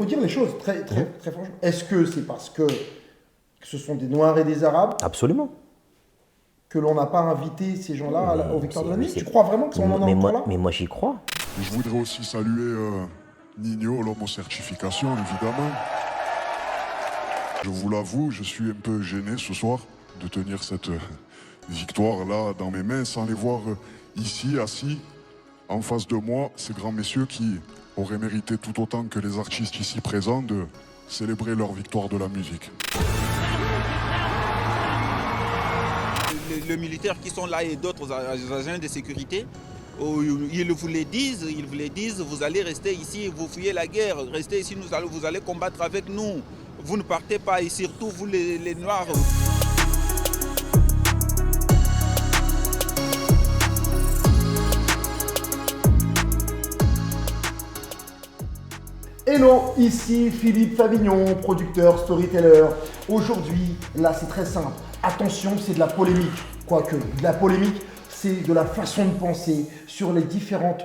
faut dire les choses très franchement. Est-ce que c'est parce que ce sont des Noirs et des Arabes Absolument. que l'on n'a pas invité ces gens-là aux Victoires de la musique? c'est- Tu crois vraiment qu'on en est encore là? mais moi j'y crois. Je voudrais aussi saluer Nino, l'homme aux certifications, évidemment. Je vous l'avoue, je suis un peu gêné ce soir de tenir cette victoire-là dans mes mains sans les voir ici, assis, en face de moi, ces grands messieurs qui auraient mérité tout autant que les artistes ici présents de célébrer leur victoire de la musique. Les militaires qui sont là et d'autres agents de sécurité, ils vous les disent, vous allez rester ici, vous fuyez la guerre, restez ici, vous allez combattre avec nous. Vous ne partez pas, et surtout vous les Noirs. Hello, ici Philippe Favignon, producteur, storyteller. Aujourd'hui, là c'est très simple. Attention, c'est de la polémique. Quoique, de la polémique, c'est de la façon de penser sur les différentes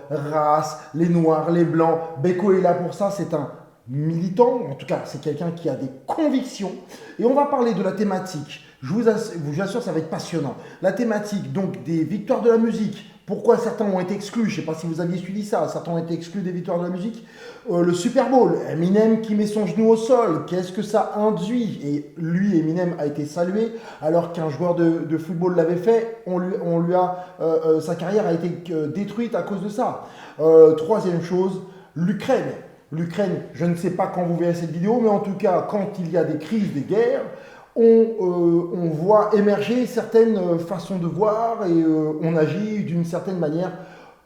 races, les noirs, les blancs. Beko est là pour ça, c'est un militant, en tout cas c'est quelqu'un qui a des convictions. Et on va parler de la thématique. Je vous assure, ça va être passionnant. La thématique donc des victoires de la musique. Pourquoi certains ont été exclus? Je ne sais pas si vous aviez suivi ça. Certains ont été exclus des victoires de la musique. Le Super Bowl, Eminem qui met son genou au sol. Qu'est-ce que ça induit? Et lui, Eminem, a été salué alors qu'un joueur de football l'avait fait. Sa carrière a été détruite à cause de ça. Troisième chose, l'Ukraine. L'Ukraine, je ne sais pas quand vous verrez cette vidéo, mais en tout cas, quand il y a des crises, des guerres, on voit émerger certaines façons de voir et on agit d'une certaine manière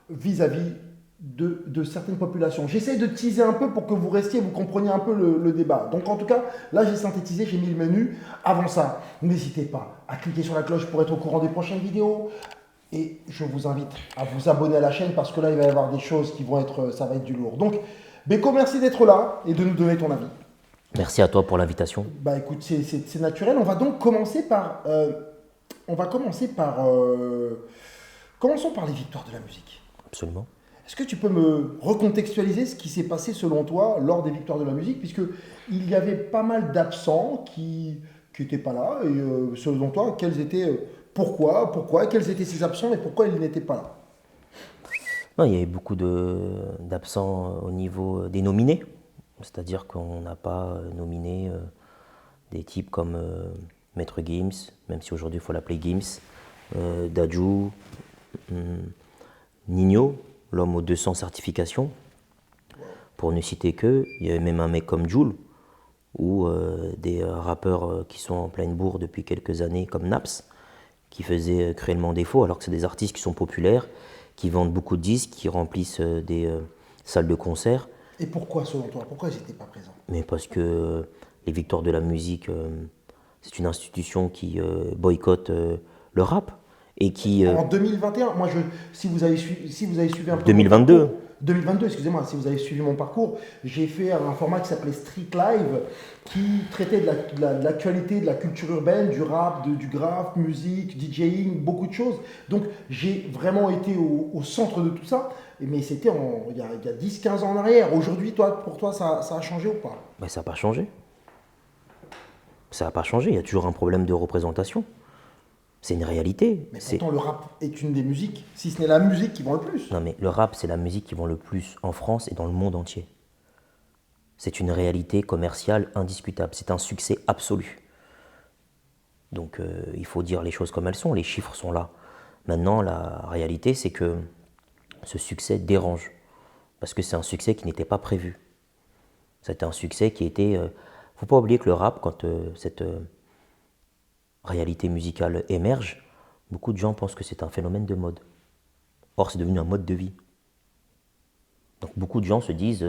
vis-à-vis de certaines populations. J'essaie de teaser un peu pour que vous restiez, vous compreniez un peu le débat. Donc en tout cas, là j'ai synthétisé, j'ai mis le menu. Avant ça, n'hésitez pas à cliquer sur la cloche pour être au courant des prochaines vidéos. Et je vous invite à vous abonner à la chaîne parce que là il va y avoir des choses qui vont être, ça va être du lourd. Donc Beko, merci d'être là et de nous donner ton avis. Merci à toi pour l'invitation. Bah écoute, c'est naturel. On va donc commencer par... Commençons par les victoires de la musique. Absolument. Est-ce que tu peux me recontextualiser ce qui s'est passé selon toi lors des victoires de la musique? Puisqu'il y avait pas mal d'absents qui n'étaient pas là. Et selon toi, quels étaient... Pourquoi? Quels étaient ces absents et pourquoi ils n'étaient pas là? Non, il y avait beaucoup d'absents au niveau des nominés. C'est-à-dire qu'on n'a pas nominé des types comme Maître Gims, même si aujourd'hui il faut l'appeler Gims, Dadju, Nino, l'homme aux 200 certifications, pour ne citer que. Il y avait même un mec comme Jul, ou des rappeurs qui sont en pleine bourre depuis quelques années comme Naps, qui faisaient cruellement défaut, alors que c'est des artistes qui sont populaires, qui vendent beaucoup de disques, qui remplissent des salles de concert. Et pourquoi, selon toi? Pourquoi ils n'étaient pas présents? Mais parce que les victoires de la musique, c'est une institution qui boycotte le rap et qui... En 2021, moi, si vous avez suivi un peu... 2022. 2022, excusez-moi, si vous avez suivi mon parcours, j'ai fait un format qui s'appelait Street Live, qui traitait de l'actualité, de la culture urbaine, du rap, du graphe, musique, DJing, beaucoup de choses. Donc j'ai vraiment été au centre de tout ça, mais c'était il y a 10-15 ans en arrière. Aujourd'hui, pour toi, ça a changé ou pas? Ben, ça n'a pas changé. Ça n'a pas changé, il y a toujours un problème de représentation. C'est une réalité. Mais pourtant, le rap est une des musiques, si ce n'est la musique qui vend le plus. Non, mais le rap, c'est la musique qui vend le plus en France et dans le monde entier. C'est une réalité commerciale indiscutable. C'est un succès absolu. Donc, il faut dire les choses comme elles sont. Les chiffres sont là. Maintenant, la réalité, c'est que ce succès dérange. Parce que c'est un succès qui n'était pas prévu. C'était un succès qui était... Il ne faut pas oublier que le rap, quand cette... réalité musicale émerge, beaucoup de gens pensent que c'est un phénomène de mode. Or, c'est devenu un mode de vie. Donc, beaucoup de gens se disent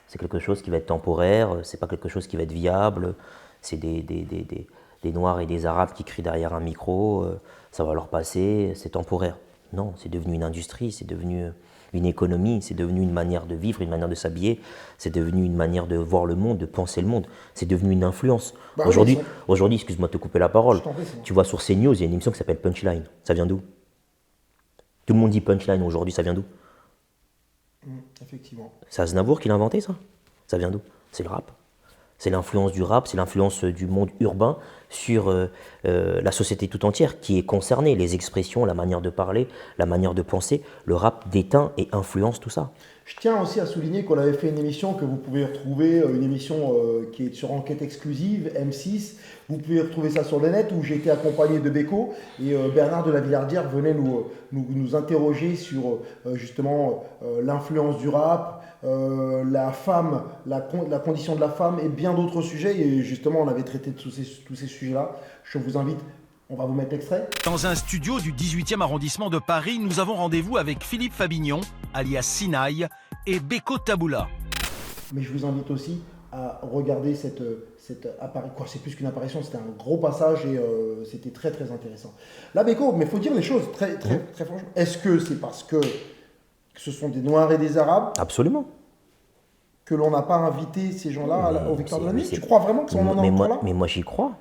c'est quelque chose qui va être temporaire, c'est pas quelque chose qui va être viable, c'est des Noirs et des Arabes qui crient derrière un micro, ça va leur passer, c'est temporaire. Non, c'est devenu une industrie, c'est devenu une économie, c'est devenu une manière de vivre, une manière de s'habiller, c'est devenu une manière de voir le monde, de penser le monde, c'est devenu une influence. Bah aujourd'hui, oui, excuse-moi de te couper la parole, prie, tu vois sur CNews, il y a une émission qui s'appelle Punchline. Ça vient d'où? Tout le monde dit Punchline aujourd'hui, ça vient d'où? Effectivement. C'est Aznavour qui l'a inventé, ça? Ça vient d'où? C'est le rap. C'est l'influence du rap, c'est l'influence du monde urbain sur la société tout entière qui est concernée. Les expressions, la manière de parler, la manière de penser. Le rap déteint et influence tout ça. Je tiens aussi à souligner qu'on avait fait une émission que vous pouvez retrouver, une émission qui est sur enquête exclusive, M6. Vous pouvez retrouver ça sur le net où j'ai été accompagné de Beko et Bernard de la Villardière venait nous interroger sur justement l'influence du rap, la femme, la condition de la femme et bien d'autres sujets. Et justement, on avait traité de tous ces sujets-là. Je vous invite. On va vous mettre l'extrait. Dans un studio du 18e arrondissement de Paris, nous avons rendez-vous avec Philippe Fabignon, alias Sinaï, et Beko Taboula. Mais je vous invite aussi à regarder cette apparition. Quoi, c'est plus qu'une apparition, c'était un gros passage et c'était très très intéressant. Là, Beko, mais il faut dire les choses très franchement. Est-ce que c'est parce que ce sont des Noirs et des Arabes Absolument. que l'on n'a pas invité ces gens-là aux Victoires de la musique? Tu crois vraiment que ça en est encore là? Mais moi j'y crois.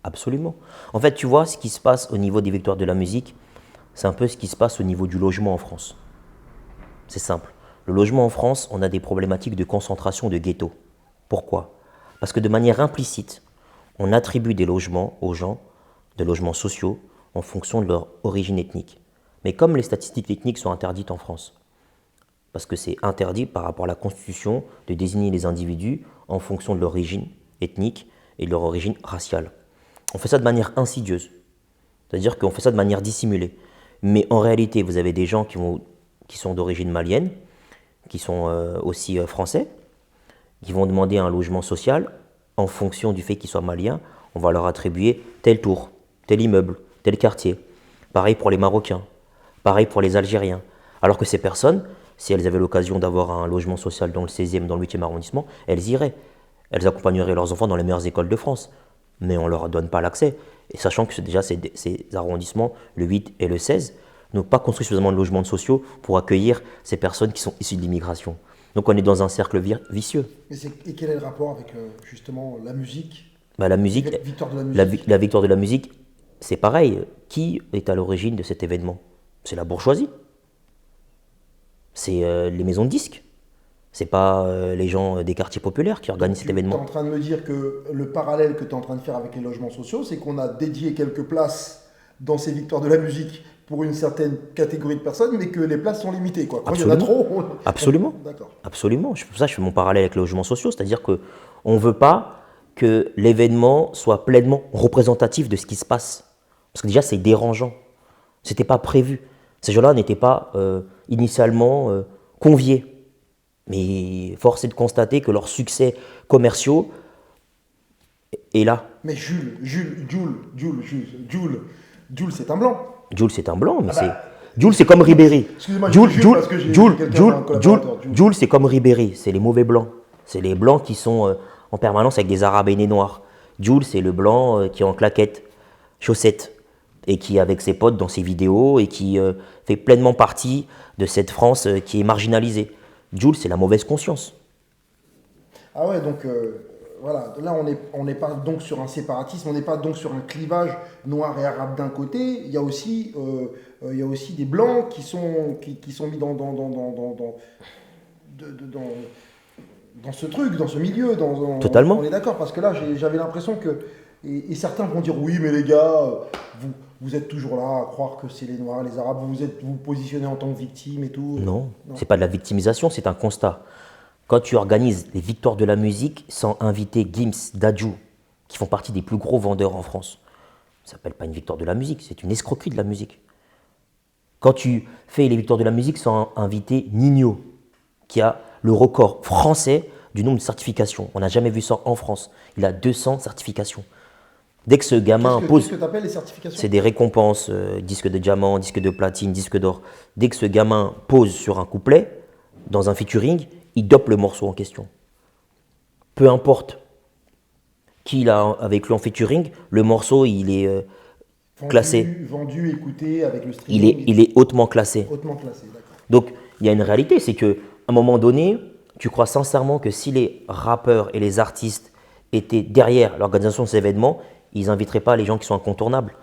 Absolument. En fait, tu vois, ce qui se passe au niveau des Victoires de la musique, c'est un peu ce qui se passe au niveau du logement en France. C'est simple. Le logement en France, on a des problématiques de concentration de ghettos. Pourquoi? Parce que de manière implicite, on attribue des logements aux gens, des logements sociaux, en fonction de leur origine ethnique. Mais comme les statistiques ethniques sont interdites en France, parce que c'est interdit par rapport à la Constitution de désigner les individus en fonction de leur origine ethnique et de leur origine raciale. On fait ça de manière insidieuse, c'est-à-dire qu'on fait ça de manière dissimulée. Mais en réalité, vous avez des gens qui sont d'origine malienne, qui sont aussi français, qui vont demander un logement social. En fonction du fait qu'ils soient maliens, on va leur attribuer tel tour, tel immeuble, tel quartier. Pareil pour les Marocains, pareil pour les Algériens. Alors que ces personnes, si elles avaient l'occasion d'avoir un logement social dans le 16e, dans le 8e arrondissement, elles iraient. Elles accompagneraient leurs enfants dans les meilleures écoles de France. Mais on ne leur donne pas l'accès. Et sachant que déjà ces arrondissements, le 8 et le 16, n'ont pas construit suffisamment de logements sociaux pour accueillir ces personnes qui sont issues de l'immigration. Donc on est dans un cercle vicieux. Et quel est le rapport avec justement la musique? La musique, Victoire de la musique. la victoire de la musique, c'est pareil. Qui est à l'origine de cet événement? C'est la bourgeoisie. C'est les maisons de disques. C'est pas les gens des quartiers populaires qui organisent cet événement. Tu es en train de me dire que le parallèle que tu es en train de faire avec les logements sociaux, c'est qu'on a dédié quelques places dans ces victoires de la musique pour une certaine catégorie de personnes, mais que les places sont limitées, quoi. Quand il y en a trop, Absolument. D'accord. Absolument. C'est pour ça que je fais mon parallèle avec les logements sociaux, c'est-à-dire qu'on ne veut pas que l'événement soit pleinement représentatif de ce qui se passe. Parce que déjà, c'est dérangeant. Ce n'était pas prévu. Ces gens-là n'étaient pas initialement conviés. Mais force est de constater que leurs succès commerciaux est là. Mais Jules, c'est un blanc. Jules, c'est un blanc, mais Jules, c'est comme Ribéry. Excusez-moi, Jules, c'est comme Ribéry, c'est les mauvais blancs. C'est les blancs qui sont en permanence avec des arabes et des noirs. Jules, c'est le blanc qui est en claquettes, chaussettes, et qui est avec ses potes dans ses vidéos, et qui fait pleinement partie de cette France qui est marginalisée. Jules, c'est la mauvaise conscience. Ah ouais, donc voilà, là on n'est pas donc sur un séparatisme, on n'est pas donc sur un clivage noir et arabe d'un côté, il y a aussi des blancs qui sont mis dans ce truc, dans ce milieu. Totalement. On est d'accord, parce que là j'avais l'impression que, et certains vont dire oui mais les gars, vous êtes toujours là à croire que c'est les noirs, les arabes, vous vous positionnez en tant que victime et tout. Non. C'est pas de la victimisation, c'est un constat. Quand tu organises les victoires de la musique sans inviter Gims, Dadju, qui font partie des plus gros vendeurs en France, ça s'appelle pas une victoire de la musique, c'est une escroquerie de la musique. Quand tu fais les victoires de la musique sans inviter Ninho, qui a le record français du nombre de certifications. On n'a jamais vu ça en France. Il a 200 certifications. Dès que ce gamin pose... Qu'est-ce que tu appelles les certifications? C'est des récompenses, disque de diamant, disque de platine, disque d'or. Dès que ce gamin pose sur un couplet, dans un featuring, il dope le morceau en question. Peu importe qui il a avec lui en featuring, le morceau, il est classé. Vendu, écouté avec le streaming. Il est hautement classé. Hautement classé, d'accord. Donc, il y a une réalité, c'est qu'à un moment donné, tu crois sincèrement que si les rappeurs et les artistes étaient derrière l'organisation de ces événements, ils n'inviteraient pas les gens qui sont incontournables.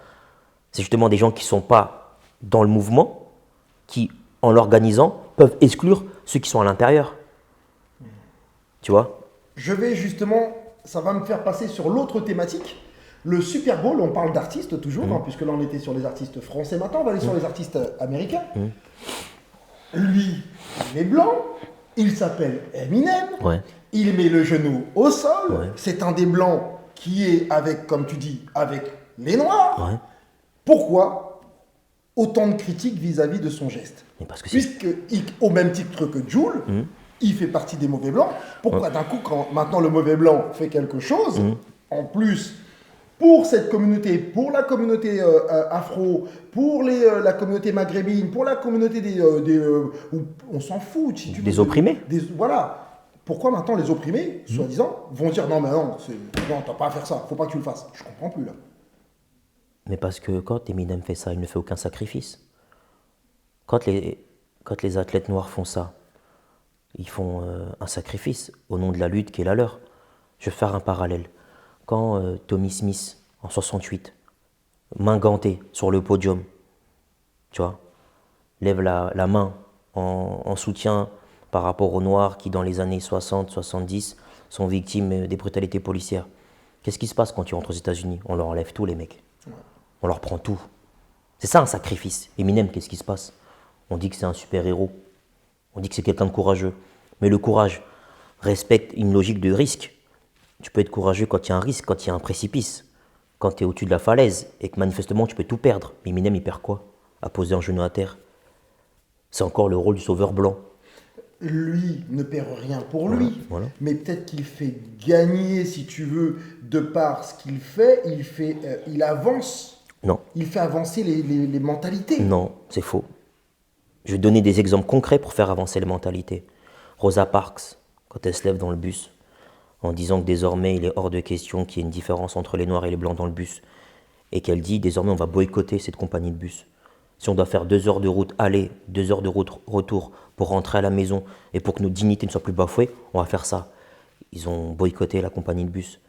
C'est justement des gens qui ne sont pas dans le mouvement, qui, en l'organisant, peuvent exclure ceux qui sont à l'intérieur. Tu vois? Je vais justement, ça va me faire passer sur l'autre thématique. Le Super Bowl, on parle d'artistes toujours, puisque là on était sur les artistes français, maintenant on va aller sur les artistes américains. Lui, il est blanc, il s'appelle Eminem, Ouais. il met le genou au sol, Ouais. c'est un des blancs qui est avec, comme tu dis, avec les noirs. Ouais. Pourquoi autant de critiques vis-à-vis de son geste? Mais parce que Puisque, au même titre que Jul, il fait partie des mauvais blancs. Pourquoi d'un coup, quand maintenant le mauvais blanc fait quelque chose, en plus, pour cette communauté, pour la communauté afro, pour la communauté maghrébine, pour la communauté on s'en fout, si tu veux, des opprimés. Voilà. Pourquoi maintenant les opprimés, soi-disant, vont dire non, mais non, t'as pas à faire ça, faut pas que tu le fasses. Je comprends plus là. Mais parce que quand Eminem fait ça, il ne fait aucun sacrifice. Quand les athlètes noirs font ça, ils font un sacrifice au nom de la lutte qui est la leur. Je vais faire un parallèle. Quand Tommy Smith, en 68, main gantée sur le podium, tu vois, lève la main en soutien par rapport aux Noirs qui, dans les années 60-70, sont victimes des brutalités policières. Qu'est-ce qui se passe quand tu rentres aux États-Unis? On leur enlève tout, les mecs. On leur prend tout. C'est ça un sacrifice. Eminem, qu'est-ce qui se passe? On dit que c'est un super-héros. On dit que c'est quelqu'un de courageux. Mais le courage respecte une logique de risque. Tu peux être courageux quand il y a un risque, quand il y a un précipice, quand tu es au-dessus de la falaise et que manifestement tu peux tout perdre. Mais Eminem, il perd quoi? À poser un genou à terre. C'est encore le rôle du sauveur blanc. Lui ne perd rien pour lui, voilà. mais peut-être qu'il fait gagner, si tu veux, de par ce qu'il fait, il avance. Non. Il fait avancer les mentalités. Non, c'est faux. Je vais donner des exemples concrets pour faire avancer les mentalités. Rosa Parks, quand elle se lève dans le bus, en disant que désormais il est hors de question qu'il y ait une différence entre les noirs et les blancs dans le bus, et qu'elle dit désormais on va boycotter cette compagnie de bus. Si on doit faire 2 heures de route aller, 2 heures de route retour pour rentrer à la maison et pour que nos dignités ne soient plus bafouées, on va faire ça. Ils ont boycotté la compagnie de bus.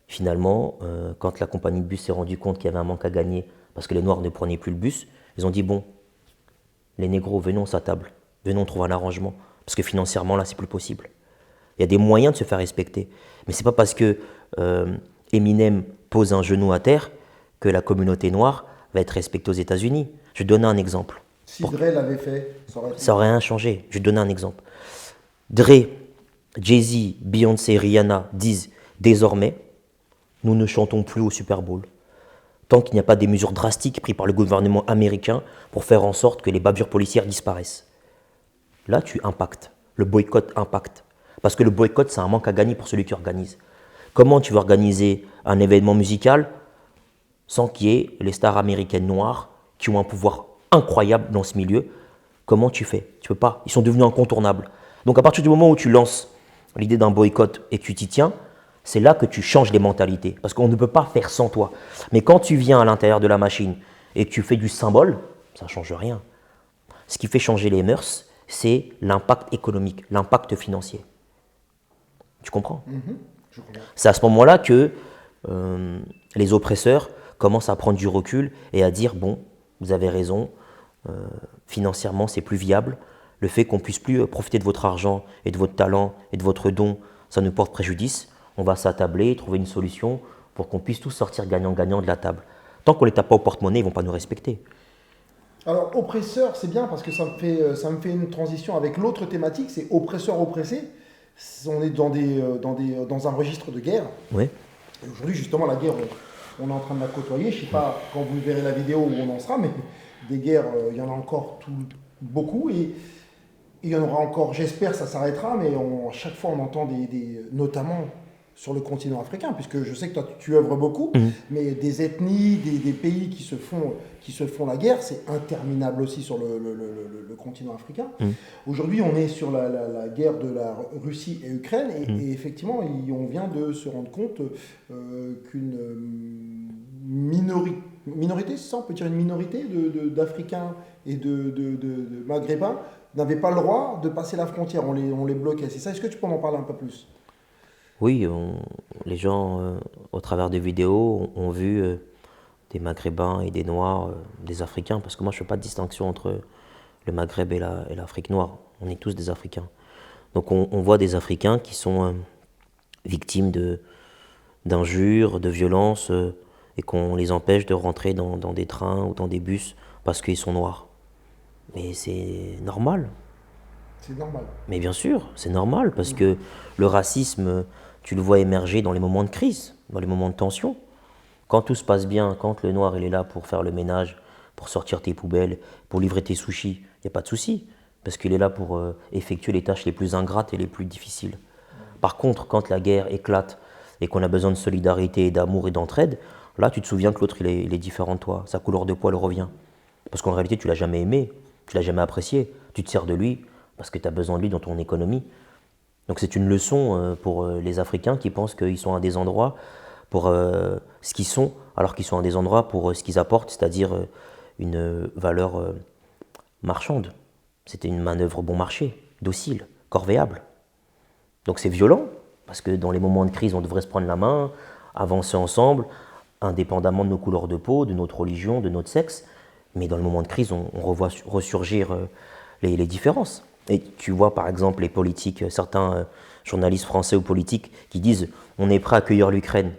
Finalement, quand la compagnie de bus s'est rendue compte qu'il y avait un manque à gagner parce que les noirs ne prenaient plus le bus, ils ont dit bon, les négros, venons à table, venons trouver un arrangement, parce que financièrement là c'est plus possible. Il y a des moyens de se faire respecter, mais c'est pas parce que Eminem pose un genou à terre que la communauté noire va être respectée aux États-Unis. Je vais donner un exemple. Si Dre l'avait fait, ça aurait rien changé. Je vais donner un exemple. Dre, Jay-Z, Beyoncé, Rihanna disent désormais, nous ne chantons plus au Super Bowl. Tant qu'il n'y a pas des mesures drastiques prises par le gouvernement américain pour faire en sorte que les bavures policières disparaissent. Là, tu impactes. Le boycott impacte. Parce que le boycott, c'est un manque à gagner pour celui qui organise. Comment tu veux organiser un événement musical sans qu'il y ait les stars américaines noires qui ont un pouvoir incroyable dans ce milieu? Comment tu fais? Tu peux pas. Ils sont devenus incontournables. Donc à partir du moment où tu lances l'idée d'un boycott et que tu t'y tiens, c'est là que tu changes les mentalités. Parce qu'on ne peut pas faire sans toi. Mais quand tu viens à l'intérieur de la machine et que tu fais du symbole, ça ne change rien. Ce qui fait changer les mœurs, c'est l'impact économique, l'impact financier. Tu comprends? Je comprends. C'est à ce moment-là que les oppresseurs commencent à prendre du recul et à dire, bon, vous avez raison, financièrement c'est plus viable. Le fait qu'on ne puisse plus profiter de votre argent et de votre talent et de votre don, ça nous porte préjudice. On va s'attabler, trouver une solution pour qu'on puisse tous sortir gagnant-gagnant de la table. Tant qu'on ne les tape pas au porte-monnaie, ils ne vont pas nous respecter. Alors, oppresseur, c'est bien parce que ça me fait une transition avec l'autre thématique, c'est oppresseur-oppressé. On est dans un registre de guerre. Oui. Et aujourd'hui, justement, la guerre, on est en train de la côtoyer. Je ne sais pas quand vous verrez la vidéo où on en sera, mais des guerres, il y en a encore beaucoup. Et il y en aura encore, j'espère, ça s'arrêtera, mais à chaque fois, on entend notamment sur le continent africain, puisque je sais que toi, tu œuvres beaucoup, mais des ethnies, des pays qui se font la guerre, c'est interminable aussi sur le continent africain. Aujourd'hui, on est sur la guerre de la Russie et Ukraine, et effectivement, on vient de se rendre compte qu'une minorité, c'est ça, on peut dire une minorité d'Africains et de Maghrébins n'avaient pas le droit de passer la frontière, on les bloquait. C'est ça, est-ce que tu peux m'en parler un peu plus? Oui, les gens, au travers des vidéos, ont vu des Maghrébins et des Noirs, des Africains, parce que moi je ne fais pas de distinction entre le Maghreb et l'Afrique noire. On est tous des Africains. Donc on voit des Africains qui sont victimes d'injures, de violences, et qu'on les empêche de rentrer dans des trains ou dans des bus parce qu'ils sont noirs. Mais c'est normal. C'est normal. Mais bien sûr, c'est normal, parce que le racisme, tu le vois émerger dans les moments de crise, dans les moments de tension. Quand tout se passe bien, quand le noir il est là pour faire le ménage, pour sortir tes poubelles, pour livrer tes sushis, il n'y a pas de souci, parce qu'il est là pour effectuer les tâches les plus ingrates et les plus difficiles. Par contre, quand la guerre éclate et qu'on a besoin de solidarité, et d'amour et d'entraide, là tu te souviens que l'autre il est différent de toi, sa couleur de poil revient. Parce qu'en réalité tu l'as jamais aimé, tu l'as jamais apprécié, tu te sers de lui parce que tu as besoin de lui dans ton économie. Donc c'est une leçon pour les Africains qui pensent qu'ils sont à des endroits pour ce qu'ils sont, alors qu'ils sont à des endroits pour ce qu'ils apportent, c'est-à-dire une valeur marchande. C'était une manœuvre bon marché, docile, corvéable. Donc c'est violent, parce que dans les moments de crise, on devrait se prendre la main, avancer ensemble, indépendamment de nos couleurs de peau, de notre religion, de notre sexe. Mais dans le moment de crise, on revoit ressurgir les différences. Et tu vois par exemple les politiques, certains journalistes français ou politiques qui disent on est prêt à accueillir l'Ukraine,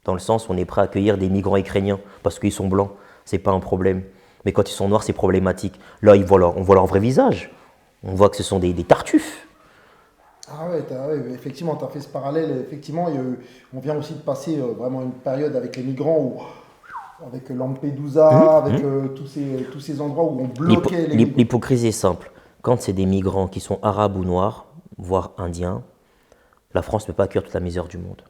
dans le sens où on est prêt à accueillir des migrants ukrainiens parce qu'ils sont blancs, c'est pas un problème. Mais quand ils sont noirs, c'est problématique. Là, on voit leur vrai visage, on voit que ce sont des tartuffes. Ah ouais, effectivement, tu as fait ce parallèle. Effectivement, on vient aussi de passer vraiment une période avec les migrants, avec Lampedusa, avec tous ces endroits où on bloquait les migrants. L'hypocrisie est simple. Quand c'est des migrants qui sont arabes ou noirs, voire indiens, la France ne peut pas accueillir toute la misère du monde.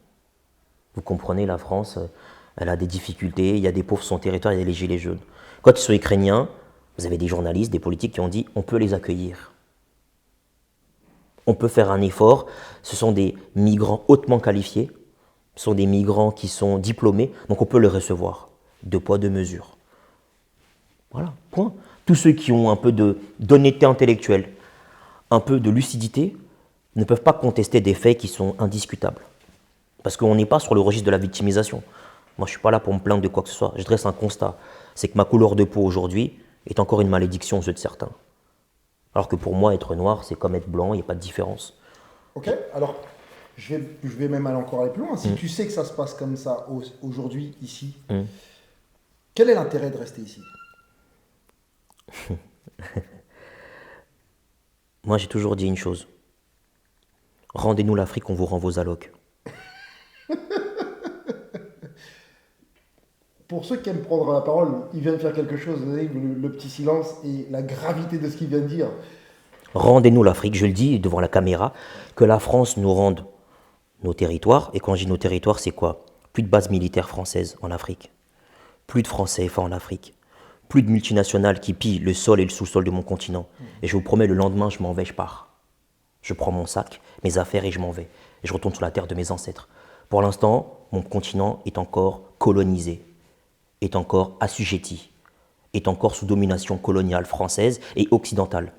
Vous comprenez, la France, elle a des difficultés, il y a des pauvres sur son territoire, il y a les gilets jaunes. Quand ils sont ukrainiens, vous avez des journalistes, des politiques qui ont dit on peut les accueillir. On peut faire un effort, ce sont des migrants hautement qualifiés, ce sont des migrants qui sont diplômés, donc on peut les recevoir. Deux poids, deux mesures. Voilà, point. Tous ceux qui ont un peu d'honnêteté intellectuelle, un peu de lucidité, ne peuvent pas contester des faits qui sont indiscutables. Parce qu'on n'est pas sur le registre de la victimisation. Moi, je ne suis pas là pour me plaindre de quoi que ce soit. Je dresse un constat. C'est que ma couleur de peau aujourd'hui est encore une malédiction aux yeux de certains. Alors que pour moi, être noir, c'est comme être blanc, il n'y a pas de différence. Ok, alors je vais même aller plus loin. Si tu sais que ça se passe comme ça aujourd'hui, ici, quel est l'intérêt de rester ici? Moi, j'ai toujours dit une chose. Rendez-nous l'Afrique, on vous rend vos allocs. Pour ceux qui aiment prendre la parole, il vient de faire quelque chose, vous savez, le petit silence et la gravité de ce qu'il vient de dire. Rendez-nous l'Afrique, je le dis devant la caméra, que la France nous rende nos territoires. Et quand je dis nos territoires, c'est quoi? Plus de bases militaires françaises en Afrique, plus de francs CFA en Afrique, plus de multinationales qui pillent le sol et le sous-sol de mon continent. Et je vous promets, le lendemain, je m'en vais, je pars. Je prends mon sac, mes affaires et je m'en vais. Et je retourne sur la terre de mes ancêtres. Pour l'instant, mon continent est encore colonisé, est encore assujetti, est encore sous domination coloniale française et occidentale.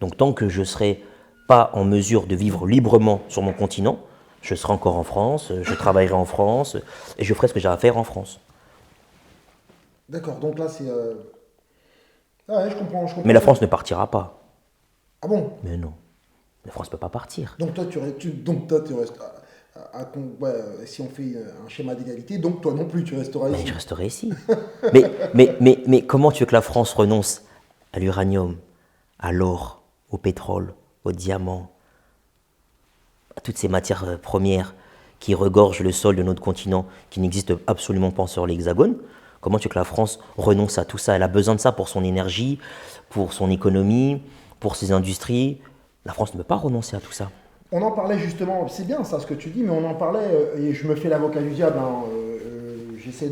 Donc tant que je ne serai pas en mesure de vivre librement sur mon continent, je serai encore en France, je travaillerai en France et je ferai ce que j'ai à faire en France. D'accord, donc là c'est... Ah ouais, je comprends. Mais la France ne partira pas. Ah bon? Mais non, la France ne peut pas partir. Donc toi tu restes... si on fait un schéma d'égalité, donc toi non plus tu resteras ici. Mais je resterai ici. mais comment tu veux que la France renonce à l'uranium, à l'or, au pétrole, au diamant, à toutes ces matières premières qui regorgent le sol de notre continent, qui n'existent absolument pas sur l'Hexagone? Comment tu veux que la France renonce à tout ça? Elle a besoin de ça pour son énergie, pour son économie, pour ses industries. La France ne peut pas renoncer à tout ça. On en parlait justement, c'est bien ça ce que tu dis, mais on en parlait, et je me fais l'avocat du diable, j'essaie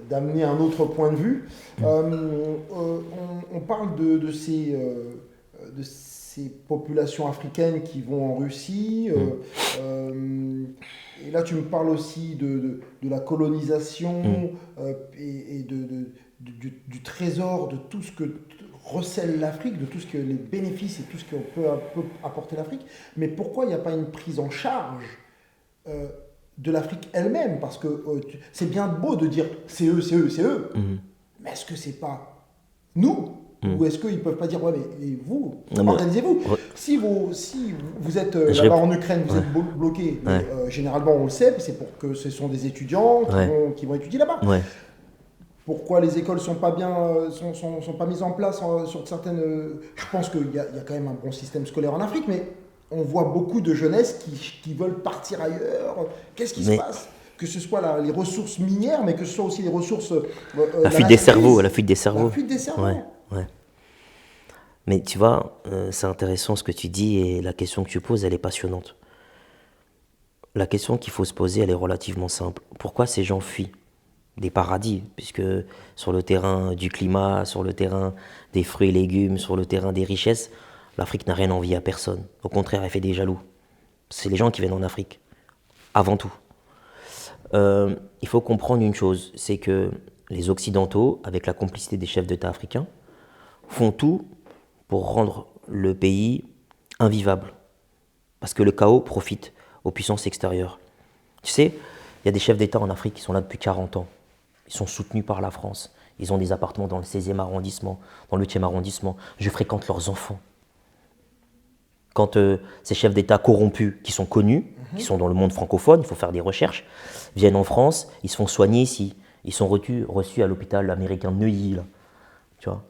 d'amener un autre point de vue. On parle de ces populations africaines qui vont en Russie, et là tu me parles aussi de la colonisation et du trésor, de tout ce que recèle l'Afrique, de tout ce que les bénéfices et tout ce qu'on peut apporter l'Afrique. Mais pourquoi il n'y a pas une prise en charge de l'Afrique elle-même? Parce que c'est bien beau de dire c'est eux. Mais est-ce que c'est pas nous Ou est-ce qu'ils ne peuvent pas dire, ouais, mais vous, Non, mais- organisez-vous. Ouais. Si vous êtes Je là-bas réponds. en Ukraine, vous êtes bloqué, mais Ouais. généralement on le sait, c'est pour que ce sont des étudiants qui vont étudier là-bas. Ouais. Pourquoi les écoles sont pas bien, sont pas mises en place sur certaines. Je pense qu'il y a quand même un bon système scolaire en Afrique, mais on voit beaucoup de jeunesse qui veulent partir ailleurs. Qu'est-ce qui se passe? Que ce soit les ressources minières, mais que ce soit aussi les ressources. La fuite des cerveaux, la fuite des cerveaux. La fuite des cerveaux. Ouais, ouais. Mais tu vois, c'est intéressant ce que tu dis et la question que tu poses, elle est passionnante. La question qu'il faut se poser, elle est relativement simple. Pourquoi ces gens fuient des paradis? Puisque sur le terrain du climat, sur le terrain des fruits et légumes, sur le terrain des richesses, l'Afrique n'a rien envie à personne. Au contraire, elle fait des jaloux. C'est les gens qui viennent en Afrique, avant tout. Il faut comprendre une chose, c'est que les Occidentaux, avec la complicité des chefs d'État africains, font tout pour rendre le pays invivable. Parce que le chaos profite aux puissances extérieures. Tu sais, il y a des chefs d'État en Afrique qui sont là depuis 40 ans. Ils sont soutenus par la France. Ils ont des appartements dans le 16e arrondissement, dans le 8e arrondissement. Je fréquente leurs enfants. Quand ces chefs d'État corrompus, qui sont connus, qui sont dans le monde francophone, il faut faire des recherches, viennent en France, ils se font soigner ici. Ils sont reçus à l'hôpital américain de Neuilly, là. Tu vois.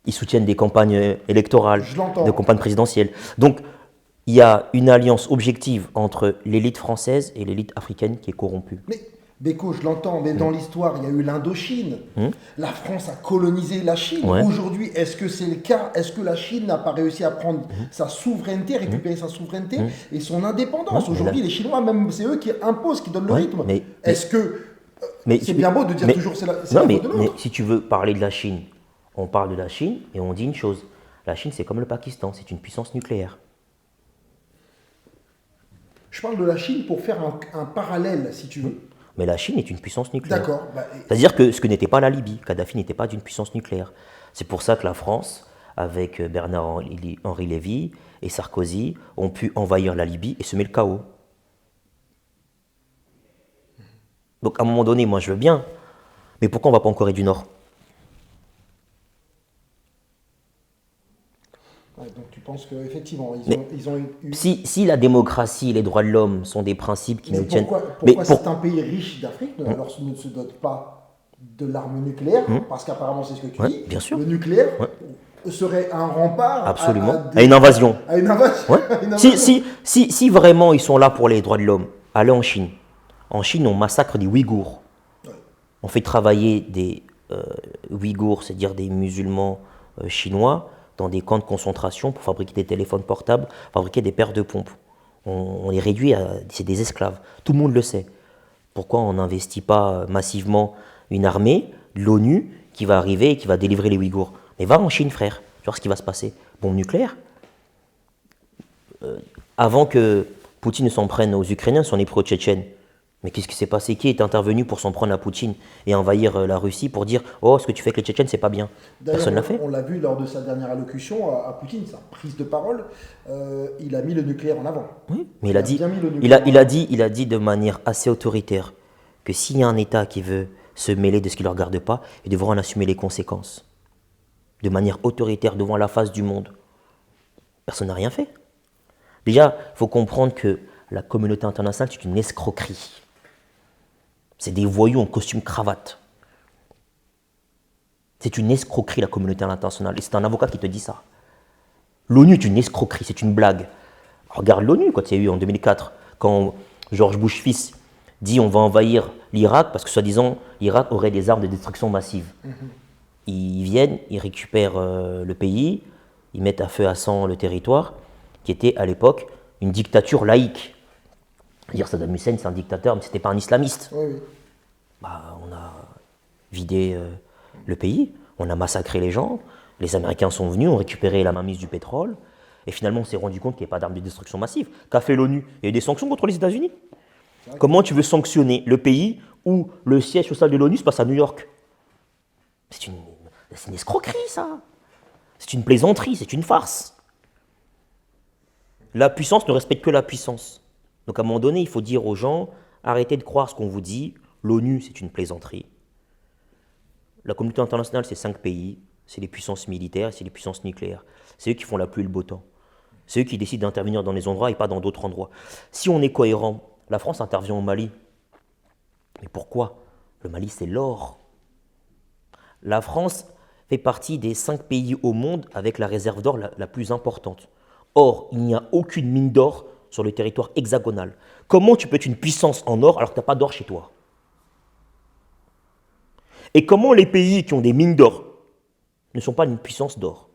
Ils soutiennent des campagnes électorales, des campagnes présidentielles. Donc, il y a une alliance objective entre l'élite française et l'élite africaine qui est corrompue. Mais Beko, je l'entends, mais dans l'histoire, il y a eu l'Indochine. La France a colonisé la Chine. Ouais. Aujourd'hui, est-ce que c'est le cas? Est-ce que la Chine n'a pas réussi à prendre sa souveraineté, récupérer sa souveraineté et son indépendance? Aujourd'hui, les Chinois, même, c'est eux qui imposent, qui donnent le rythme. Est-ce que c'est bien beau de dire toujours c'est la faute de l'autre? Mais si tu veux parler de la Chine, on parle de la Chine et on dit une chose. La Chine, c'est comme le Pakistan, c'est une puissance nucléaire. Je parle de la Chine pour faire un parallèle, si tu veux. Mais la Chine est une puissance nucléaire. D'accord. C'est-à-dire que ce que n'était pas la Libye, Kadhafi n'était pas d'une puissance nucléaire. C'est pour ça que la France, avec Bernard-Henri Lévy et Sarkozy, ont pu envahir la Libye et semer le chaos. Donc à un moment donné, moi je veux bien, mais pourquoi on ne va pas en Corée du Nord? Donc tu penses qu'effectivement, ils ont eu... Si la démocratie et les droits de l'homme sont des principes qui nous tiennent... Pourquoi certains pays riches d'Afrique ne se dotent pas de l'arme nucléaire? Parce qu'apparemment, c'est ce que tu dis. Bien sûr. Le nucléaire serait un rempart à une invasion. À une invasion. Si vraiment ils sont là pour les droits de l'homme, allez en Chine. En Chine, on massacre des Ouïghours. On fait travailler des Ouïghours, c'est-à-dire des musulmans chinois, dans des camps de concentration pour fabriquer des téléphones portables, fabriquer des paires de pompes. On les réduit c'est des esclaves. Tout le monde le sait. Pourquoi on n'investit pas massivement une armée, l'ONU, qui va arriver et qui va délivrer les Ouïghours? Mais va en Chine, frère. Tu vois ce qui va se passer. Bombe nucléaire. Avant que Poutine ne s'en prenne aux Ukrainiens, son épreux tchétchène. Mais qu'est-ce qui s'est passé? Qui est intervenu pour s'en prendre à Poutine et envahir la Russie pour dire « Oh, ce que tu fais avec les Tchétchènes, c'est pas bien ». Personne l'a fait. On l'a vu lors de sa dernière allocution à Poutine, sa prise de parole, il a mis le nucléaire en avant. Oui, mais il a dit de manière assez autoritaire que s'il y a un État qui veut se mêler de ce qui ne le regarde pas, il devra en assumer les conséquences. De manière autoritaire, devant la face du monde. Personne n'a rien fait. Déjà, il faut comprendre que la communauté internationale, c'est une escroquerie. C'est des voyous en costume cravate. C'est une escroquerie, la communauté internationale. Et c'est un avocat qui te dit ça. L'ONU est une escroquerie, c'est une blague. Regarde l'ONU, quand il y a eu en 2004, quand George Bush fils dit on va envahir l'Irak, parce que soi-disant, l'Irak aurait des armes de destruction massive. Ils viennent, ils récupèrent le pays, ils mettent à feu à sang le territoire, qui était à l'époque une dictature laïque. Dire Saddam Hussein, c'est un dictateur, mais ce n'était pas un islamiste. Oui. On a vidé le pays, on a massacré les gens, les Américains sont venus, ont récupéré la mainmise du pétrole, et finalement on s'est rendu compte qu'il n'y avait pas d'armes de destruction massive. Qu'a fait l'ONU? Il y a eu des sanctions contre les États-Unis. Comment tu veux sanctionner le pays où le siège social de l'ONU se passe à New York? C'est une escroquerie, ça. C'est une plaisanterie, c'est une farce. La puissance ne respecte que la puissance. Donc à un moment donné, il faut dire aux gens, arrêtez de croire ce qu'on vous dit, l'ONU c'est une plaisanterie. La communauté internationale c'est 5 pays, c'est les puissances militaires, c'est les puissances nucléaires. C'est eux qui font la pluie et le beau temps. C'est eux qui décident d'intervenir dans les endroits et pas dans d'autres endroits. Si on est cohérent, la France intervient au Mali. Mais pourquoi? Le Mali, c'est l'or. La France fait partie des 5 pays au monde avec la réserve d'or la plus importante. Or, il n'y a aucune mine d'or sur le territoire hexagonal. Comment tu peux être une puissance en or alors que tu n'as pas d'or chez toi? Et comment les pays qui ont des mines d'or ne sont pas une puissance d'or?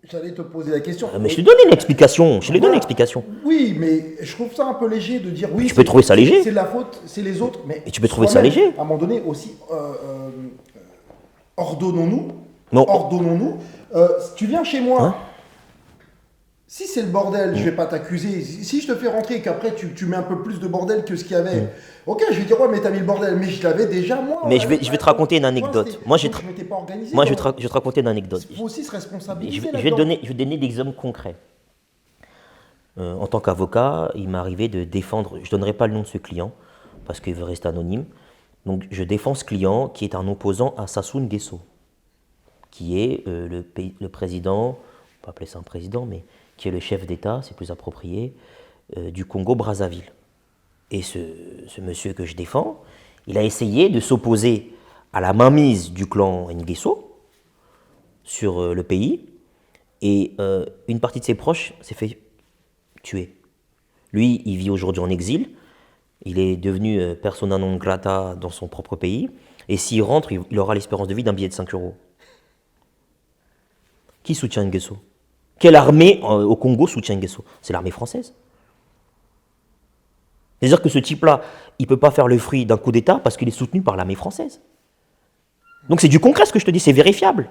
J'allais te poser la question. Mais je t'ai donné une explication. Je t'ai donné une explication. Oui, mais je trouve ça un peu léger de dire oui. Tu peux trouver ça léger. C'est de la faute, c'est les autres. Mais et tu peux trouver ça léger. À un moment donné aussi, ordonnons-nous. Non. Ordonnons-nous. Tu viens chez moi. Hein? Si c'est le bordel, je vais pas t'accuser. Si je te fais rentrer et qu'après tu mets un peu plus de bordel que ce qu'il y avait, ok, je vais dire ouais, mais t'as mis le bordel, mais je l'avais déjà moi. Mais je vais te raconter une anecdote. Moi, je vais te raconter une anecdote. Il faut aussi se responsabiliser. Je vais te donner des exemples concrets. En tant qu'avocat, il m'est arrivé de défendre. Je donnerai pas le nom de ce client parce qu'il veut rester anonyme. Donc, je défends ce client qui est un opposant à Sassou Nguesso, qui est le président, on peut appeler ça un président, mais qui est le chef d'État, c'est plus approprié, du Congo-Brazzaville. Et ce monsieur que je défends, il a essayé de s'opposer à la mainmise du clan Nguesso sur le pays, et une partie de ses proches s'est fait tuer. Lui, il vit aujourd'hui en exil, il est devenu persona non grata dans son propre pays, et s'il rentre, il aura l'espérance de vie d'un billet de 5 €. Qui soutient Nguesso? Quelle armée au Congo soutient Nguesso? C'est l'armée française. C'est-à-dire que ce type-là, il ne peut pas faire le fruit d'un coup d'État parce qu'il est soutenu par l'armée française. Donc c'est du concret ce que je te dis, c'est vérifiable.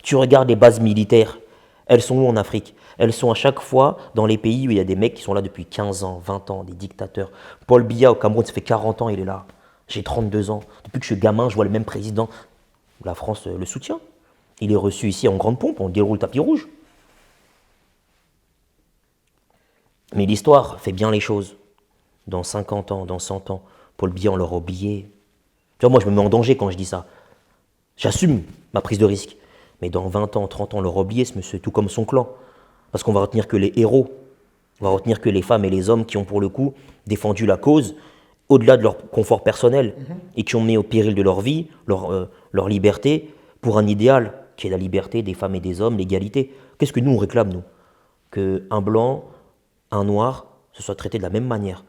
Tu regardes les bases militaires, elles sont où en Afrique? Elles sont à chaque fois dans les pays où il y a des mecs qui sont là depuis 15 ans, 20 ans, des dictateurs. Paul Biya au Cameroun, ça fait 40 ans, il est là. J'ai 32 ans. Depuis que je suis gamin, je vois le même président. La France le soutient. Il est reçu ici en grande pompe, on déroule le tapis rouge. Mais l'histoire fait bien les choses. Dans 50 ans, dans 100 ans, Paul Biya, on l'aura oublié. Tu vois, moi, je me mets en danger quand je dis ça. J'assume ma prise de risque. Mais dans 20 ans, 30 ans, on l'aura oublié, ce monsieur, tout comme son clan. Parce qu'on va retenir que les héros. On va retenir que les femmes et les hommes qui ont, pour le coup, défendu la cause, au-delà de leur confort personnel, et qui ont mis au péril de leur vie, leur liberté, pour un idéal, qui est la liberté des femmes et des hommes, l'égalité. Qu'est-ce que nous, on réclame, nous? Qu'un blanc, un noir, se soit traité de la même manière.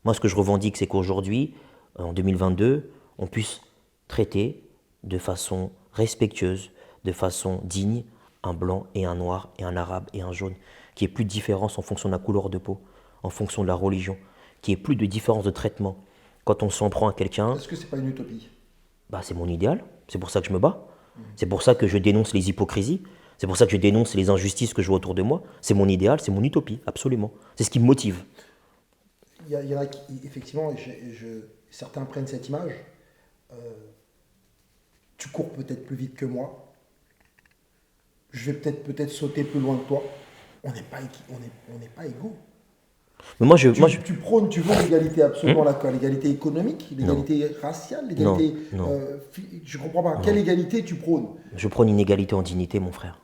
Moi, ce que je revendique, c'est qu'aujourd'hui, en 2022, on puisse traiter de façon respectueuse, de façon digne, un blanc et un noir et un arabe et un jaune, qu'il n'y ait plus de différence en fonction de la couleur de peau, en fonction de la religion, qu'il n'y ait plus de différence de traitement. Quand on s'en prend à quelqu'un... Est-ce que c'est pas une utopie? C'est mon idéal, c'est pour ça que je me bats, c'est pour ça que je dénonce les hypocrisies, c'est pour ça que je dénonce les injustices que je vois autour de moi. C'est mon idéal, c'est mon utopie, absolument. C'est ce qui me motive. Il y en a qui, effectivement, certains prennent cette image. Tu cours peut-être plus vite que moi. Je vais peut-être sauter plus loin que toi. On n'est pas égaux. Mais moi, tu prônes, tu veux l'égalité absolument, l'égalité économique, l'égalité raciale, l'égalité... Non. Je ne comprends pas. Quelle égalité tu prônes? Je prône une égalité en dignité, mon frère.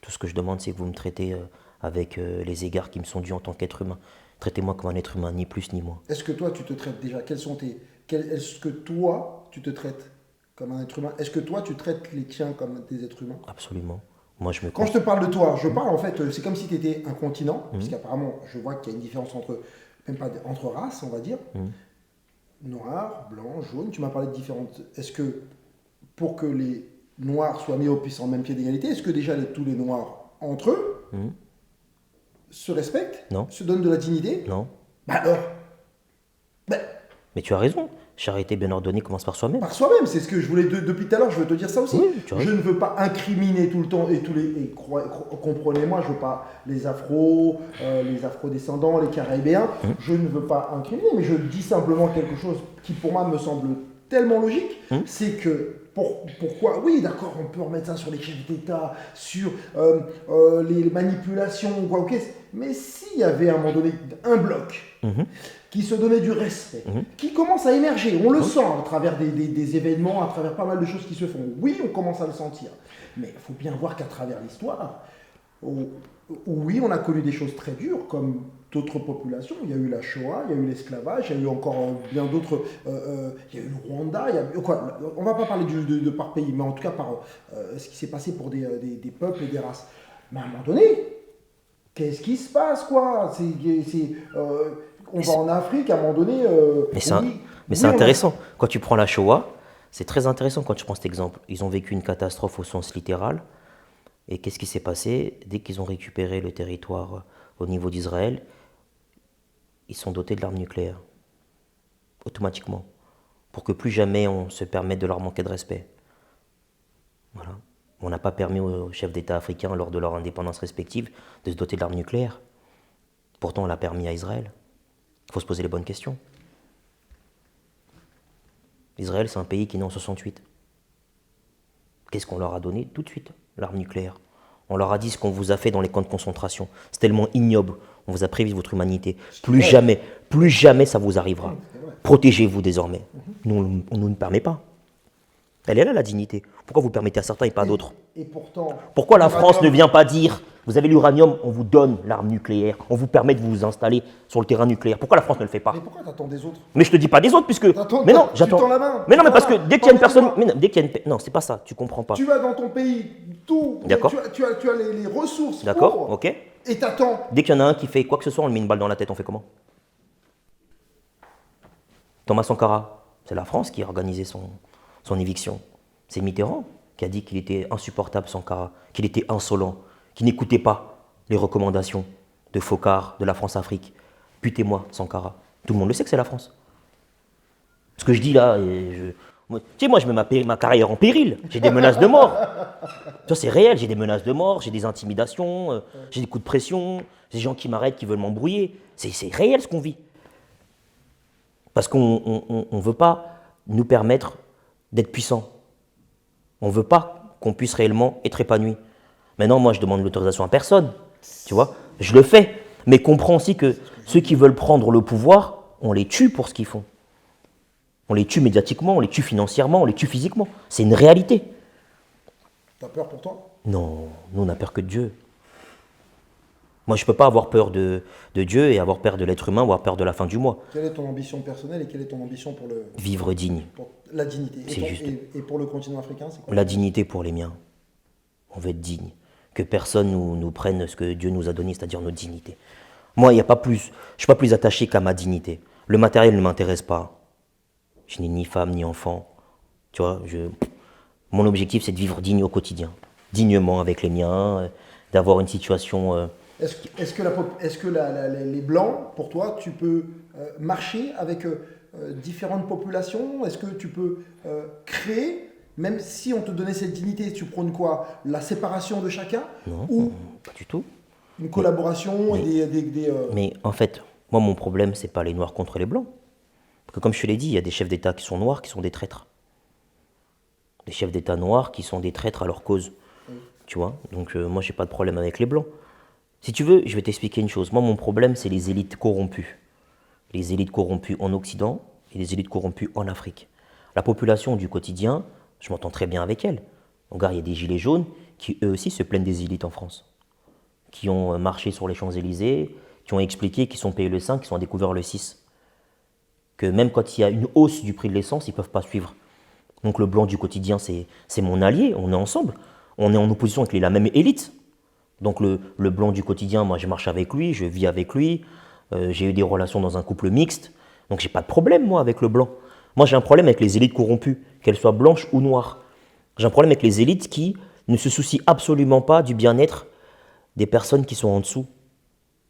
Tout ce que je demande, c'est que vous me traitez avec les égards qui me sont dus en tant qu'être humain. Traitez-moi comme un être humain, ni plus ni moins. Est-ce que toi, tu te traites déjà? Est-ce que toi, tu te traites comme un être humain? Est-ce que toi, tu traites les tiens comme des êtres humains? Absolument. Quand je te parle de toi, je parle en fait, c'est comme si tu étais un continent, parce qu'apparemment, je vois qu'il y a une différence entre races, on va dire. Noir, blanc, jaune, tu m'as parlé de différentes... Est-ce que pour que les noirs soient mis au même pied d'égalité, est-ce que déjà tous les noirs, entre eux, se respectent? Non. Se donnent de la dignité? Non. Alors Mais tu as raison. Charité bien ordonnée commence par soi-même. Par soi-même, c'est ce que je voulais depuis tout à l'heure, je veux te dire ça aussi. Oui, je ne veux pas incriminer tout le temps, comprenez-moi, je veux pas les afro-descendants, les caribéens, je ne veux pas incriminer, mais je dis simplement quelque chose qui pour moi me semble tellement logique, c'est que pourquoi, oui d'accord, on peut remettre ça sur les chefs d'État, sur les manipulations, quoi, ok, Mais s'il y avait à un moment donné un bloc qui se donnait du respect, qui commence à émerger, on le sent à travers des événements, à travers pas mal de choses qui se font. Oui, on commence à le sentir. Mais il faut bien voir qu'à travers l'histoire, oui, on a connu des choses très dures, comme d'autres populations. Il y a eu la Shoah, il y a eu l'esclavage, il y a eu encore bien d'autres. Il y a eu le Rwanda. On ne va pas parler de par pays, mais en tout cas par ce qui s'est passé pour des peuples et des races. Mais à un moment donné, qu'est-ce qui se passe, quoi? On va en Afrique, à un moment donné. Mais c'est intéressant. Quand tu prends la Shoah, c'est très intéressant quand tu prends cet exemple. Ils ont vécu une catastrophe au sens littéral. Et qu'est-ce qui s'est passé? Dès qu'ils ont récupéré le territoire au niveau d'Israël, ils sont dotés de l'arme nucléaire, automatiquement, pour que plus jamais on se permette de leur manquer de respect. Voilà. On n'a pas permis aux chefs d'État africains, lors de leur indépendance respective, de se doter de l'arme nucléaire. Pourtant, on l'a permis à Israël. Il faut se poser les bonnes questions. Israël, c'est un pays qui est né en 68. Qu'est-ce qu'on leur a donné tout de suite? L'arme nucléaire. On leur a dit ce qu'on vous a fait dans les camps de concentration. C'est tellement ignoble. On vous a prévu votre humanité. Plus jamais ça vous arrivera. Protégez-vous désormais. Nous, on ne nous permet pas. Elle est là, la dignité. Pourquoi vous permettez à certains et pas à d'autres? Et pourtant, pourquoi la France ne vient pas dire, vous avez l'uranium, on vous donne l'arme nucléaire, on vous permet de vous installer sur le terrain nucléaire? Pourquoi la France ne le fait pas? Mais pourquoi t'attends des autres? Mais je te dis pas des autres, puisque... Mais non, j'attends. Tu tends la main. Mais non, mais parce que dès qu'il y a une personne... Dès qu'il y a une... Non, c'est pas ça, tu comprends pas. Tu vas dans ton pays, tout. D'accord. Tu as les ressources. D'accord, ok. Et t'attends. Dès qu'il y en a un qui fait quoi que ce soit, on lui met une balle dans la tête, on fait comment? Thomas Sankara, c'est la France qui a organisé son éviction. C'est Mitterrand qui a dit qu'il était insupportable, Sankara, qu'il était insolent, qu'il n'écoutait pas les recommandations de Foccart, de la France-Afrique. Butez-moi, Sankara. Tout le monde le sait que c'est la France. Ce que je dis là, tu sais, moi je mets ma carrière en péril. J'ai des menaces de mort. Ça c'est réel, j'ai des menaces de mort, j'ai des intimidations, j'ai des coups de pression, j'ai des gens qui m'arrêtent, qui veulent m'embrouiller. C'est réel ce qu'on vit. Parce qu'on ne veut pas nous permettre d'être puissants. On ne veut pas qu'on puisse réellement être épanoui. Maintenant, moi, je demande l'autorisation à personne. Tu vois, je le fais. Mais comprends aussi que ceux qui veulent prendre le pouvoir, on les tue pour ce qu'ils font. On les tue médiatiquement, on les tue financièrement, on les tue physiquement. C'est une réalité. T'as peur pour toi? Non, nous, on n'a peur que de Dieu. Moi, je ne peux pas avoir peur de Dieu et avoir peur de l'être humain ou avoir peur de la fin du mois. Quelle est ton ambition personnelle et quelle est ton ambition pour le... Vivre digne. Pour la dignité. C'est juste. Et pour le continent africain, c'est quoi? La dignité pour les miens. On veut être digne. Que personne nous prenne ce que Dieu nous a donné, c'est-à-dire notre dignité. Moi, je ne suis pas plus attaché qu'à ma dignité. Le matériel ne m'intéresse pas. Je n'ai ni femme, ni enfant. Tu vois, mon objectif, c'est de vivre digne au quotidien. Dignement avec les miens, d'avoir une situation... Est-ce que les Blancs, pour toi, tu peux marcher avec différentes populations? Est-ce que tu peux créer, même si on te donnait cette dignité, tu prônes quoi? La séparation de chacun? Non, ou pas du tout. Une collaboration Mais en fait, moi, mon problème, c'est pas les Noirs contre les Blancs. Parce que comme je te l'ai dit, il y a des chefs d'État qui sont noirs, qui sont des traîtres. Des chefs d'État noirs qui sont des traîtres à leur cause. Oui. Tu vois? Donc moi, j'ai pas de problème avec les Blancs. Si tu veux, je vais t'expliquer une chose. Moi, mon problème, c'est les élites corrompues. Les élites corrompues en Occident et les élites corrompues en Afrique. La population du quotidien, je m'entends très bien avec elle. Regarde, il y a des gilets jaunes qui, eux aussi, se plaignent des élites en France. Qui ont marché sur les Champs-Élysées, qui ont expliqué qu'ils sont payés le 5, qu'ils sont découverts le 6. Que même quand il y a une hausse du prix de l'essence, ils ne peuvent pas suivre. Donc le blanc du quotidien, c'est mon allié, on est ensemble. On est en opposition avec la même élite. Donc le blanc du quotidien, moi je marche avec lui, je vis avec lui, j'ai eu des relations dans un couple mixte, donc j'ai pas de problème moi avec le blanc. Moi j'ai un problème avec les élites corrompues, qu'elles soient blanches ou noires. J'ai un problème avec les élites qui ne se soucient absolument pas du bien-être des personnes qui sont en dessous.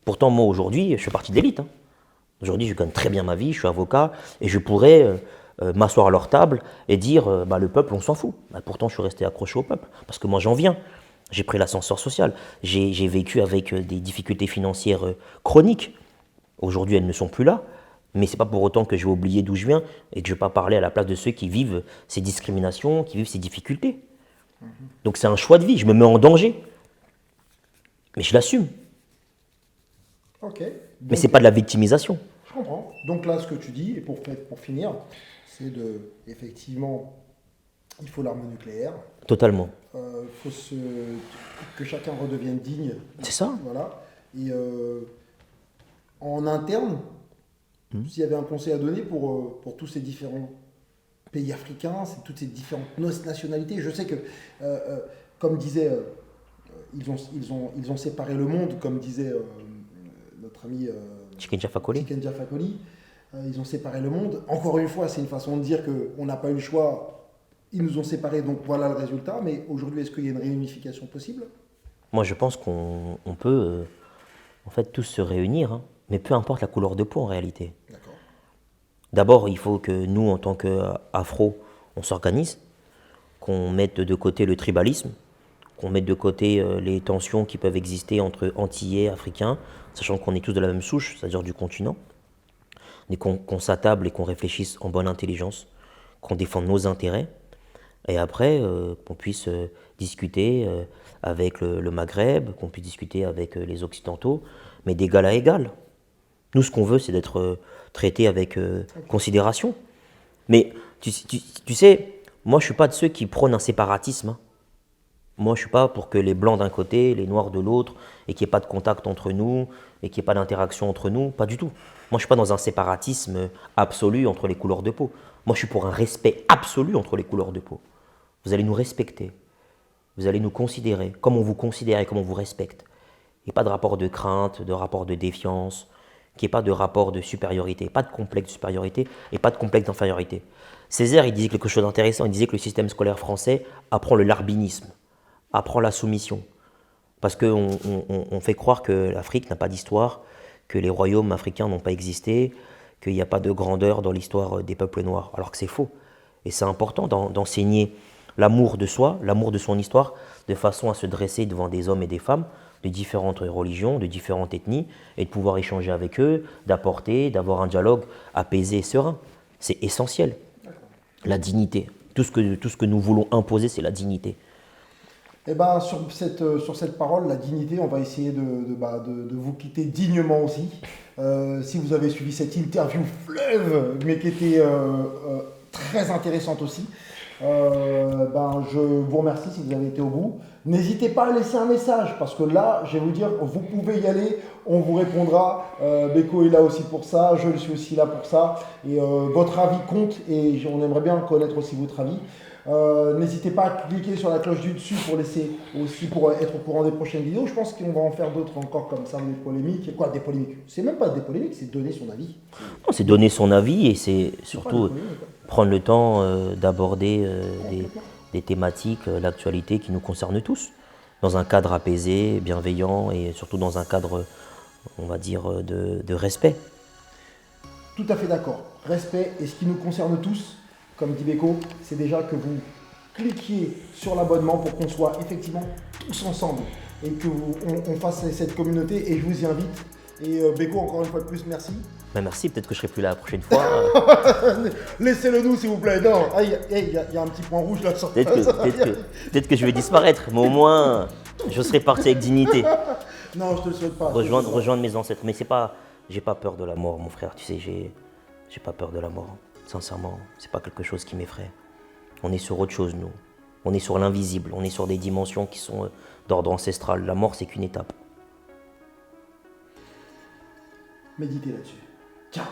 Pourtant moi aujourd'hui, je fais partie de l'élite. Hein. Aujourd'hui je gagne très bien ma vie, je suis avocat, et je pourrais m'asseoir à leur table et dire le peuple on s'en fout. Pourtant je suis resté accroché au peuple, parce que moi j'en viens. J'ai pris l'ascenseur social. J'ai vécu avec des difficultés financières chroniques. Aujourd'hui, elles ne sont plus là. Mais ce n'est pas pour autant que je vais oublier d'où je viens et que je ne vais pas parler à la place de ceux qui vivent ces discriminations, qui vivent ces difficultés. Donc c'est un choix de vie. Je me mets en danger. Mais je l'assume. Ok. Mais Donc, c'est pas de la victimisation. je comprends. Donc là, ce que tu dis, et pour finir, c'est effectivement, il faut l'arme nucléaire. Totalement. Faut que chacun redevienne digne. C'est ça. Voilà. Et en interne, s'il y avait un conseil à donner pour tous ces différents pays africains, toutes ces différentes nationalités, je sais que, comme disait, ils ont séparé le monde, comme disait notre ami Tiken Jah Fakoly. Tiken Jah Fakoly. Ils ont séparé le monde. Encore une fois, c'est une façon de dire qu'on n'a pas eu le choix. Ils nous ont séparés, donc voilà le résultat. Mais aujourd'hui, est-ce qu'il y a une réunification possible? Moi, je pense qu'on peut en fait tous se réunir, hein, mais peu importe la couleur de peau en réalité. D'accord. D'abord, il faut que nous, en tant qu'Afro, on s'organise, qu'on mette de côté le tribalisme, qu'on mette de côté les tensions qui peuvent exister entre Antillais, Africains, sachant qu'on est tous de la même souche, c'est-à-dire du continent, mais qu'on s'attable et qu'on réfléchisse en bonne intelligence, qu'on défende nos intérêts, et après qu'on puisse discuter avec le Maghreb, qu'on puisse discuter avec les Occidentaux, mais d'égal à égal. Nous, ce qu'on veut, c'est d'être traités avec considération. Mais tu sais, moi, je ne suis pas de ceux qui prônent un séparatisme. Hein. Moi, je ne suis pas pour que les blancs d'un côté, les noirs de l'autre, et qu'il n'y ait pas de contact entre nous, et qu'il n'y ait pas d'interaction entre nous. Pas du tout. Moi, je ne suis pas dans un séparatisme absolu entre les couleurs de peau. Moi, je suis pour un respect absolu entre les couleurs de peau. Vous allez nous respecter. Vous allez nous considérer comme on vous considère et comme on vous respecte. Il n'y a pas de rapport de crainte, de rapport de défiance, qu'il n'y ait pas de rapport de supériorité, pas de complexe de supériorité et pas de complexe d'infériorité. Césaire, il disait quelque chose d'intéressant, il disait que le système scolaire français apprend le larbinisme, apprend la soumission. Parce qu'on fait croire que l'Afrique n'a pas d'histoire, que les royaumes africains n'ont pas existé, qu'il n'y a pas de grandeur dans l'histoire des peuples noirs, alors que c'est faux. Et c'est important d'enseigner l'amour de soi, l'amour de son histoire, de façon à se dresser devant des hommes et des femmes de différentes religions, de différentes ethnies, et de pouvoir échanger avec eux, d'apporter, d'avoir un dialogue apaisé et serein. C'est essentiel. La dignité. Tout ce que nous voulons imposer, c'est la dignité. Eh ben, sur cette parole, la dignité, on va essayer de vous quitter dignement aussi. Si vous avez suivi cette interview fleuve, mais qui était très intéressante aussi, je vous remercie si vous avez été au bout. N'hésitez pas à laisser un message, parce que là, je vais vous dire, vous pouvez y aller, on vous répondra. Beko est là aussi pour ça, je suis aussi là pour ça. Et votre avis compte, et on aimerait bien connaître aussi votre avis. N'hésitez pas à cliquer sur la cloche du dessus pour être au courant des prochaines vidéos. Je pense qu'on va en faire d'autres encore comme ça, des polémiques. Quoi, des polémiques? C'est même pas des polémiques, c'est donner son avis. Non, c'est donner son avis et c'est surtout prendre le temps d'aborder des thématiques, l'actualité qui nous concerne tous, dans un cadre apaisé, bienveillant et surtout dans un cadre, on va dire, de respect. Tout à fait d'accord. Respect, et ce qui nous concerne tous, comme dit Beko, c'est déjà que vous cliquiez sur l'abonnement pour qu'on soit effectivement tous ensemble et qu'on fasse cette communauté, et je vous y invite. Et Beko, encore une fois de plus, merci. Ben merci, peut-être que je serai plus là la prochaine fois. Laissez-le nous, s'il vous plaît. Non, il y a un petit point rouge là sur Peut-être que je vais disparaître, mais au moins, je serai parti avec dignité. Non, je te le souhaite pas. Rejoindre mes ancêtres. Mais j'ai pas peur de la mort, mon frère. Tu sais, j'ai pas peur de la mort. Sincèrement, c'est pas quelque chose qui m'effraie. On est sur autre chose, nous. On est sur l'invisible. On est sur des dimensions qui sont d'ordre ancestral. La mort, c'est qu'une étape. Méditez là-dessus. Ciao.